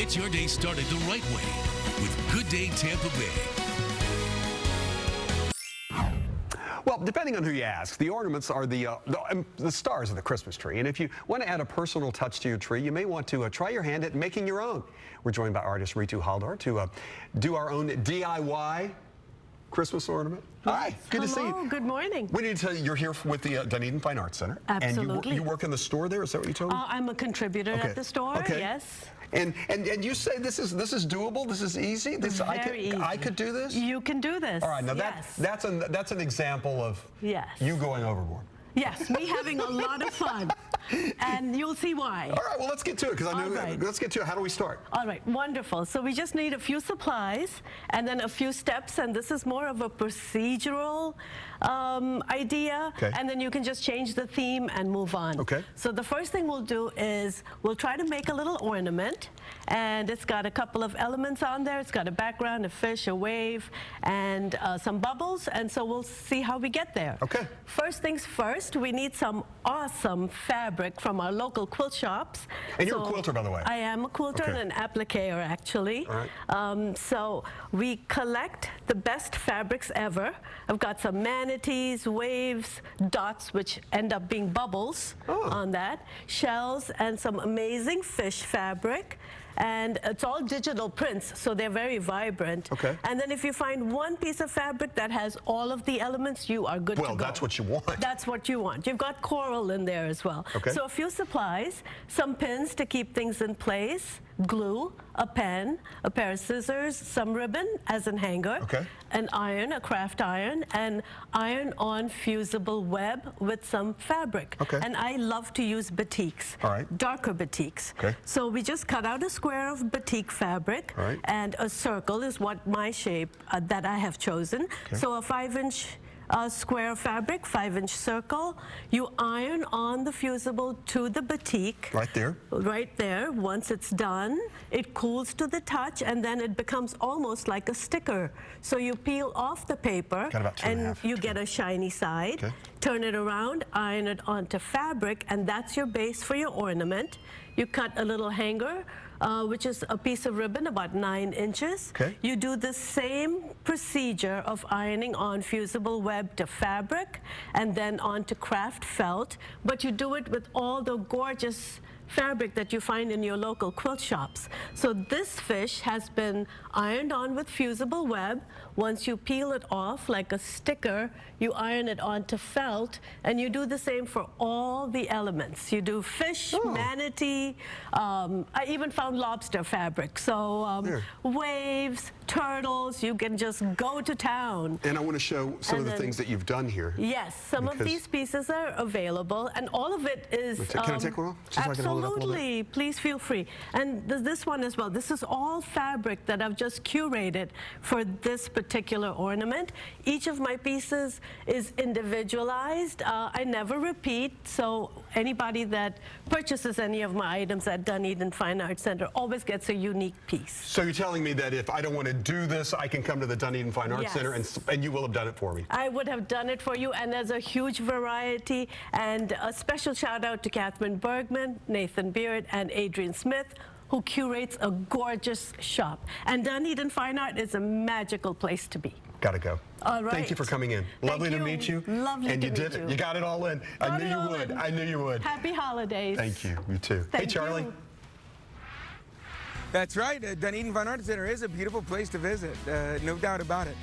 Get your day started the right way with Good Day Tampa Bay. Well, depending on who you ask, the ornaments are the stars of the Christmas tree. And if you want to add a personal touch to your tree, you may want to try your hand at making your own. We're joined by artist Ritu Haldar to do our own DIY Christmas ornament. Hi, good to see you. Good morning. We need to tell you, you're here with the Dunedin Fine Art Center. Absolutely. And you work in the store there, is that what you told me? I'm a contributor at the store, yes. And you say this is doable, this is easy? Easy. I could do this? You can do this. All right, now that's an example of you going overboard. Yes, me having a lot of fun. And you'll see why. All right, well, let's get to it, because let's get to it. How do we start? All right, wonderful. So we just need a few supplies and then a few steps, and this is more of a procedural idea, and then you can just change the theme and move on. Okay. So the first thing we'll do is we'll try to make a little ornament, and it's got a couple of elements on there. It's got a background, a fish, a wave, and some bubbles, and so we'll see how we get there. Okay. First things first, we need some awesome fabric from our local quilt shops. And you're a quilter, by the way. I am a quilter and an appliquer, actually. All right. So we collect the best fabrics ever. I've got some manatees, waves, dots, which end up being bubbles on that, shells, and some amazing fish fabric. And it's all digital prints, so they're very vibrant. Okay. And then if you find one piece of fabric that has all of the elements, you are good to go. Well, that's what you want. That's what you want. You've got coral in there as well. Okay. So a few supplies, some pins to keep things in place, glue, a pen, a pair of scissors, some ribbon as in hanger, an iron, a craft iron, and iron-on fusible web with some fabric. And I love to use batiks, darker batiks. So we just cut out a square of batik fabric, and a circle is what my shape that I have chosen. So a 5-inch square of fabric, 5-inch circle. You iron on the fusible to the batik. Right there? Right there. Once it's done, it cools to the touch, and then it becomes almost like a sticker. So you peel off the paper, and you get a shiny side. Turn it around, iron it onto fabric, and that's your base for your ornament. You cut a little hanger, which is a piece of ribbon about 9 inches. You do the same procedure of ironing on fusible web to fabric and then onto craft felt, but you do it with all the gorgeous fabric that you find in your local quilt shops. So this fish has been ironed on with fusible web. Once you peel it off like a sticker, you iron it onto felt, and you do the same for all the elements. You do fish, manatee, I even found lobster fabric. So waves, turtles, you can just go to town. And I want to show some of the things that you've done here. Yes, some of these pieces are available, and all of it is... Can I take one off? Absolutely, please feel free. And this one as well. This is all fabric that I've just curated for this particular ornament. Each of my pieces is individualized. I never repeat, so anybody that purchases any of my items at Dunedin Fine Art Center always gets a unique piece. So you're telling me that if I don't want to do this, I can come to the Dunedin Fine Art Center and you will have done it for me? I would have done it for you, and there's a huge variety. And a special shout out to Catherine Bergman, Nathan Beard, and Adrian Smith, who curates a gorgeous shop. And Dunedin Fine Art is a magical place to be. Gotta go. All right. Thank you for coming in. Lovely to meet you. Lovely to meet you. And you did it. You got it all in. I knew you would. I knew you would. Happy holidays. Thank you. You too. Hey, Charlie. That's right. Dunedin Fine Art Center is a beautiful place to visit. No doubt about it.